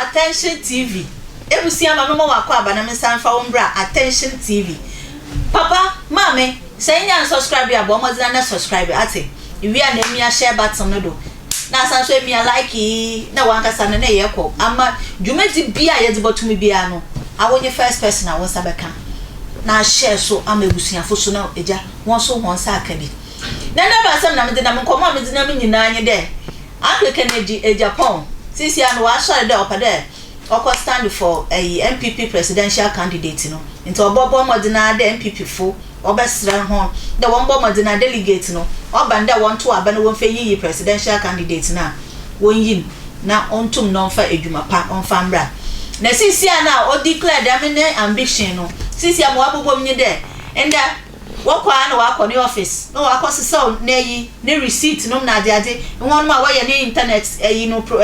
Attention TV. Ebusia mama wako aba na mensanfa wombra Attention TV. Papa, mame, say nya subscribe ya bo mo na subscribe ate. Iwi a na mi a share button no do. Na san so mi a like na wankasa na ye ko. Ama dwumadi bia ye dibotumi bia no. Awonye first person a wonsa beka. Na share so ama ebusuafo so na eja won so won sa aka bi. Na ba sam na me de na me komo me de na me nyina anye de. Angry Kennedy Agyapong sisi anu wa share de opade oko stand for a NPP presidential candidate no nti obobo modina de NPP fo obesra ho de wonbo modina delegate no oba de won to aba no won fe yi presidential candidate na won yin na ontum no fa edwuma pa onfa mbra na sisi ana o declare dem ne ambition no sisi am wa bobom nyi de enda wakwa na wakọ ni office no wakọ sisa na yi ne receipt no na ade won ma wa ye ni internet no pro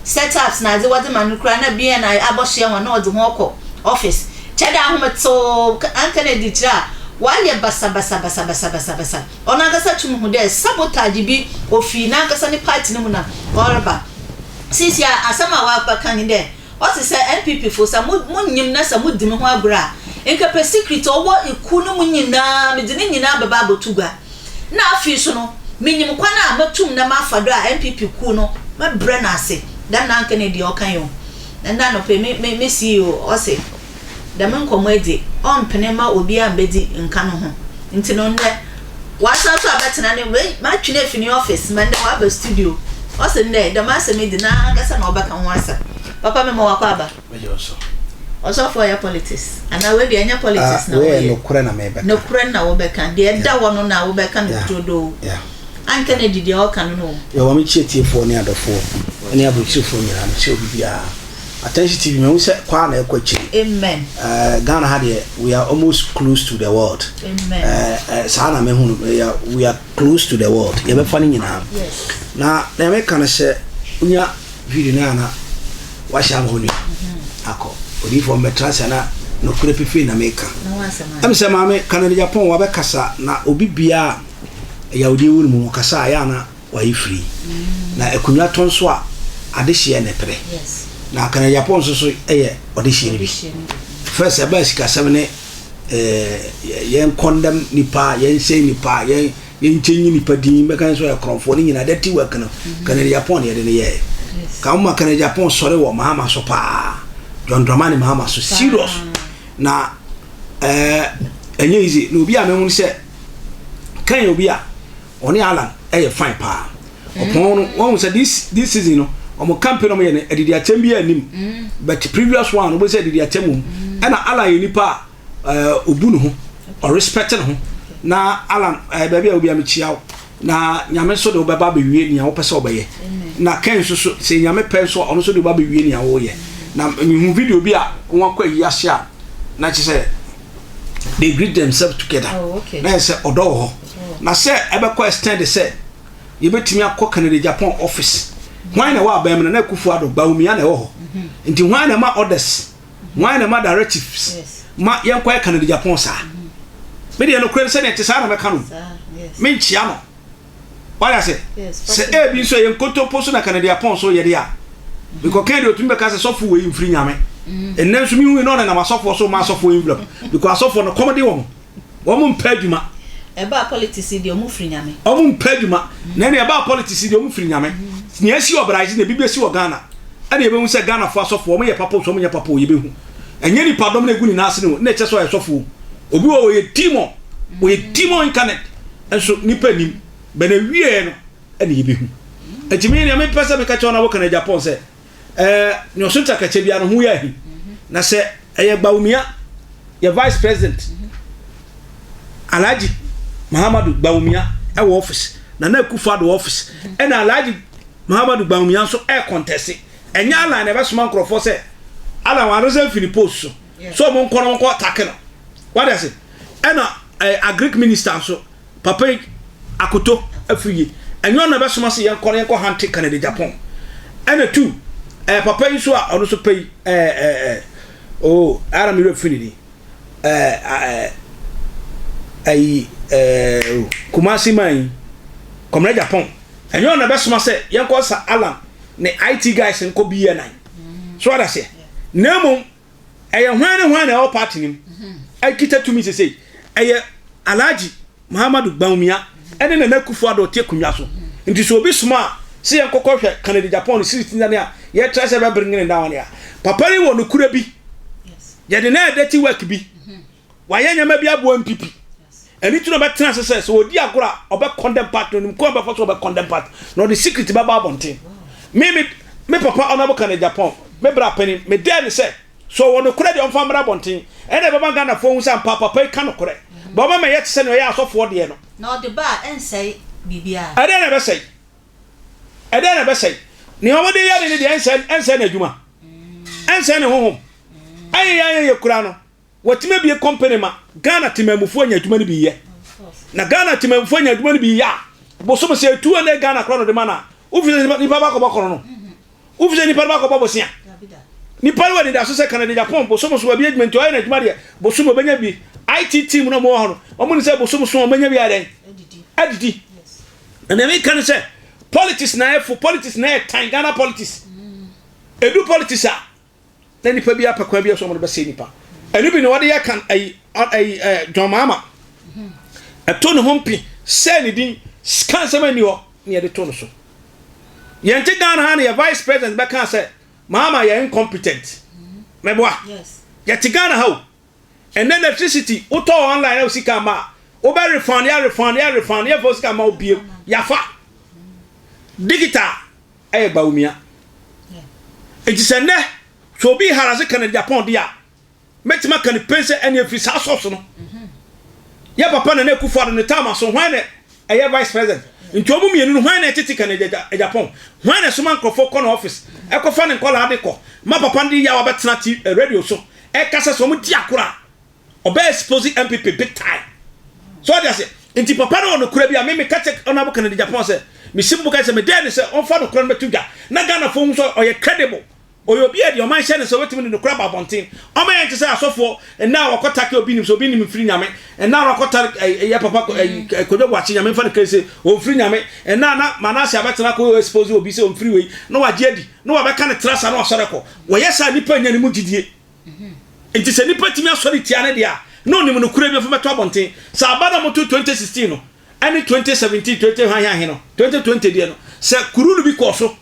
setups na ade wade manukura na bia na abohye won na ode ho okọ office cheda ahometo Kennedy tira wa ye basa ona gasa tum hu de sabotage bi ofi na gasa ni party no mu na oraba sisi asama wa pa kan de o se say NPP fo sa munyim na sa mudimi ho agura enka pe secret owo iku no munyina me de nyina baba abotuga na afi so no menyim kwana amatum na mafado a NPP ku no me bre na ase dan na Kennedy okan yo na no pe me CEO o se da men komo edi on penema obi ambedi nka no ho nti no nne wa sa so abetena ne ma twine fini office man da wa ba studio o se nne da ma se me di na gasa na obaka ho asa papa me mo wakwa aba also for your politics and now we dey anya politics na we no kure na mebe no kure na wo beka de da wono na wo beka no todo yeah an Kennedy dey all kan no yo wa me chietie fo ni adofo ani abuchi fo ni am che obibia Attention TV me say kwa na ekwachi amen Ghana had we are almost close to the world amen sana me hunu we are close to the world ye be fani nyina yes na me kan se unya video na wa sha honu akọ odi for metrasa na no kure pepe na meka am se mame Kennedy Agyapong wa be kasa na obi bia ya odi wuru mu kasa ya na wa ifri na ekunwa tonso a ade hye ne pre yes na Kennedy Agyapong so eye ode hye ne bi first aba sika semne yen condemn nipa yen say nipa yen chenyi nipa din be kan so ya kronfo ni nyina dati wa kana Kennedy Agyapong ye de ne ye ka umma Kennedy Agyapong sore wo mahama so pa John Dramani mahama so serious na enye easy no bi a me hu se kan obi a oni Alan fine pa opon won say this season no omo campaign no ye ne edidi atem bi anim but previous one no be say edidi atem and Alan ye nipa obu no ho or respect no ho na Alan baby obi a me chia na nyame so de obeba be wie nia wo pese obeye na kan so se nyame pe so ono so de obeba be wie nia wo ye na hu video bi a won kwa yi ahia na che say they greet themselves together na say odo ho na say ebe kwa extend say ye betimi akọ Kennedy Agyapong office why na wa ba me na kufu ado ba umi na ho nti why na ma orders why na ma directives ma yen kwa Kennedy Agyapong sa me de no kure say na te sa na me ka no me nchia no what I say say e bi so yen kotopo so na Kennedy Agyapong so ye dia because Kennedy otumbe ka say sofo we mfiri nyame enen so mi hu no na ma sofo so ma sofo envelope because sofo no comedy wo mo mpa adwuma eba politics di omu firi nyame omu mpa adwuma na na eba politics di omu firi nyame ni asi obraji na bibi asi wo Ghana ana ebe hu say Ghana fo sofo wo ye papa so mo ye papa wo ye be hu enye ni padom na egu ni na ase no na eche so ye sofo obi wo ye timo internet enso nipa nim be na wie no ana ye be hu etimi ni ame pesa be ka chona wo Kennedy Agyapong say ni osunta ka che bia no hu ya hi na se eye Gbawumia ye vice president Alhaji Muhammadu Gbawumia e wo office na kufa do office e na Alhaji Muhammadu Gbawumia so e contest enya ala na be soma nkrofo se ala wa reserve fini post so mo nkono take no what is it e na agric minister so papa akoto afiye enyo na be soma se yen ko hante Kennedy Agyapong ena two papa yi so a ono so pay ara mi refini Kumasi man Kennedy Agyapong enyo na be soma se yen ko sa Alan ne IT guys nko bi ye nan so what I say nemo eye hwan e party nim e kita to me say eye Alhaji Muhammadu Bawumia ene na nakufu ado tie kunwa so nti so obi suma se yen kokohwe Kennedy Agyapong city na ya ye try say be bring down ya papa ni wo no kura bi ye de na dirty work bi wa ye nyama bi abo NPP eni tu no be trans say so odi agora obe condemn part no ko be for obe condemn part no the secret baba bonten me papa Honorable Kennedy Agyapong me bra pani me dey say so wono kura de on famra bonten ene baba Ghana fo hu sam papa ka no kura baba me yet say no ya asofo de no no the bar en say bibia ade na be say ni homo de ya ni de en say na adwuma en say ne honhom ayi ye kura no watime bi company ma Ghana timamufu anya adwuma ni bi ye na Ghana timamufu anya adwuma ni bi ya boso mo say tu na Ghana kro no de mana ufize ni baba ko bokoro no ufize ni baba ko bobosia ni palwa ni da so say Kennedy Agyapong boso mo so bi adwuma nti o na adwuma de boso mo benya bi IT team no mo ho no mo ni say boso mo so benya bi aden adidi and then we can say politics na for politics na time Ghana politics edu politics a na nipa bi apakwa bi so mo be say nipa enu bi no wade ya kan ai John Mama eto no hompi say ni din scan sama ni ho na ye de to no so ye nti Ghana ha na ye vice president be kan say Mama ye incompetent meboa yes ye ti Ghana ha and then electricity auto online o sika ma o be refund ya for sika ma obie ya fa digital e Bawumia enti sende so bi harase Kennedy Agyapong dia metima kan pense ene free sa so no ya papa na kufu ado ne tama so hwan ne eye vice president nti omu mienu no hwan na tete Kennedy Agyapong hwan na soma nkrofo ko na office e ko fa ne nkola ade ko ma papa ndi ya obetena radio so e kasa so mu di akora obe expose NPP big time so what I say nti papa no kura bi a me ka check Honorable Kennedy Agyapong say me simbu ka say me dey say on fa no kura metudwa na Ghana fo so oye credible oyo bi e de o man share so wetimi no kura ba bonten o man yente say asofo na wakota ke obi nim so obi nim free nyame na wakota ya papa kodwo wachi nyame fa no say o free nyame na manase abetena ko expose obi say o free we no wagye adi no wabeka ne trasa na osore ko wo yesa nipa nya ne mu gidie enti se nipa timi asori tia ne dia no nim no kura bi fa meto bonten sa abada mo 2016 no ani 2017 20 han no 2020 dia no se kurunu bi ko so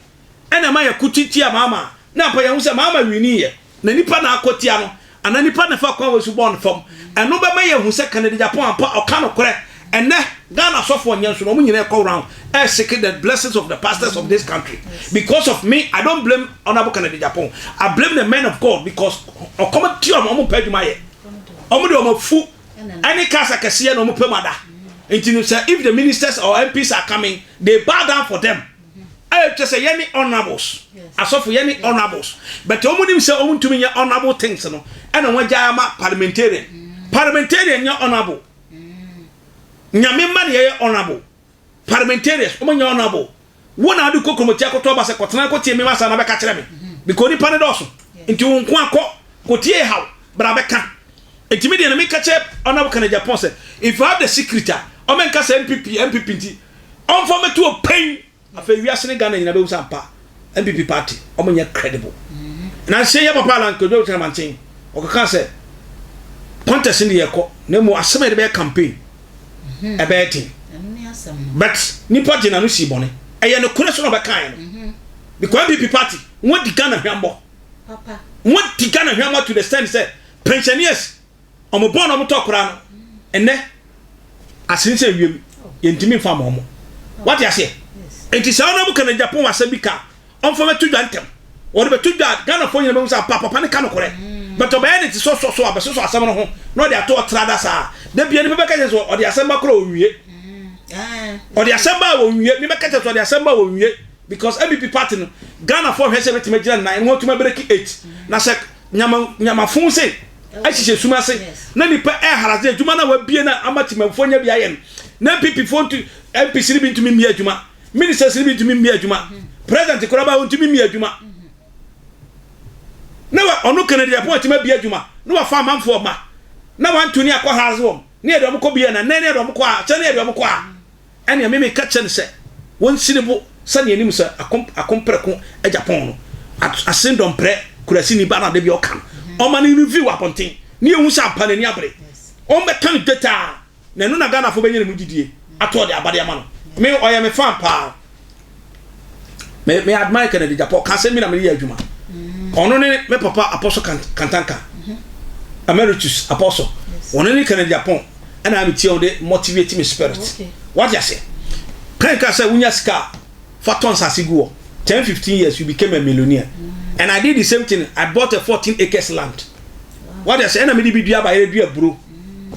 ena ma ya kutitia mama na pa ya hu se mama wini ye na nipa na akotia no ana nipa na fa kwa wasu bon fam eno be ma ya hu se Kennedy Agyapong apa oka no kore ene Ghana sofo nyanso no mu nyina call round seek the blessings of the pastors of this country because of me I don't blame Honorable Kennedy Agyapong I blame the men of God because okoma ti omo paduma ye omo de omo fu any kasa kese no omo pemada until if the ministers or MPs are coming they bow down for them I just say any honorables asofu any honorables but omunim say omuntumi nya honorable things no and on jama parliamentarian nya honorable nyame man ye honorable parliamentarians omunya honorable wona adu kokromoti akoto ba se kotena kotie me masa na be ka kire me because ni pane doso nti wonko akọ kotie haw bra be ka entimi de na me ka che Honorable Kennedy Agyapong say if you have the secret o men ka say MPP nti on for me to a pain afa wiase ne Ghana nyina be usampa NPP party omunya credible na say ya papa lan ko do mantin o ka say contest ni yeko na mu aseme de be campaign e be tin but ni party na no si bone e ye no kure so no be kan no because NPP party won di Ghana hwambo papa won di Ghana hwambo to the stand say pensioners omo born omo tokura no enne asinse wiem yentimi fa mo what you say enti sa Honorable Kennedy Agyapong wasabika on for me to dantem or be to that Ghana for you be say papa ne kan kore but obey it so abeso so asem no ho no dey ato trada sa de bia ni be ka so o dey asem ba kro owie o dey asem ba owie mi be ka so o dey asem ba owie because MPP party no Ghana for hwe se betima gira na no to break 8 na se nyama fun se ahihye suma se na nipa haraze adwuma na wa bie na amatimamfo nya bia ye na MPP fo to MPC ni bintu mi adwuma ministers ni bintu mi adwuma president koraba wontu mi adwuma na wa onu Kennedy Agyapong tima bia adwuma na wa fa manfo ma na wa ntuni akọ haraze wo ne edom ko bia na ne edom ko a che ne edom ko a ene me ka che ne se won sinibo sani enim se akompreko Agyapong no asendom pre kurasi ni ba na de bi okam o ma ni review aponten ni ehun sha pa na ni abre o me kan data na no na Ghana fo benye mu didie ato de abade ama no me oya me fan pa me admire Kennedy Agyapong kan se mi na me ye adwuma ono ne me papa apostle kantanka emeritus apostle ono ne Kennedy Agyapong and I'm telling you, motivate me spirit. Okay. What you say? Can you say unya ska for tons as you 10-15 years you became a millionaire. And I did the same thing. I bought a 14 acres land. Wow. What you say? And I made be by a bro.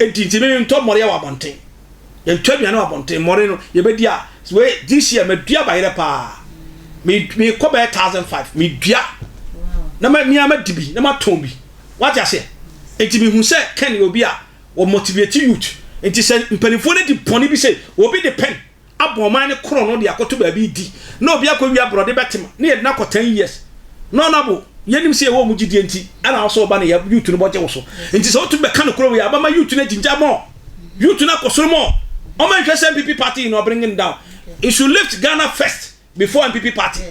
And me top more ya bonting. You tell me I know bonting more you be dia. This year me dia by the pa. Me come by 1,500. Me dia. Na me am dibi. Na ma tombi. What you say? And me who say can you be or motivate youth. It is a penifone di pony be say, will be the pen. Abomane chrono the akoto baby di. No be akwa brother betima. Near na 10 years. No nabo. Yenim say wo muji enti. And also ban youth no boje so. It is all to be kind of crow. Abama youth na jinja more. Youth na kosoro more. O man NPP party no bringing down. It should lift Ghana first before NPP party.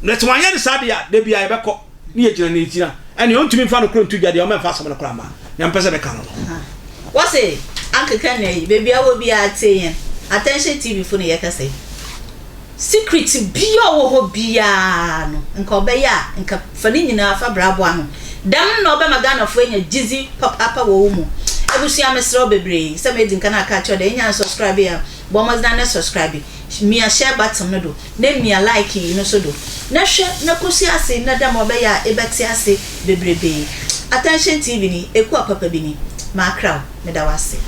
Let's one year sadia they be abeko. Ni ejina ni ejina. And you want to me fan okro ntugade o man fa so na kra ma. Nyam pese be kan no. What's it? Uncle Kennedy, baby, I will be at saying attention TV for the say. Secret be your biano and Cobeya and Fanina Fabrabuano. Damn no Bamagan of when you jizzy pop up a woman. I will see I'm a strawberry. Some made in Canada catch the Indian subscriber. Bombers than a subscriber. Me a share button no do. Name me a like you no so do. No share no kusiasi, no damobeya, ebetiasi, baby. Attention TV ni, equa papa bini. Ma crowd, medawase.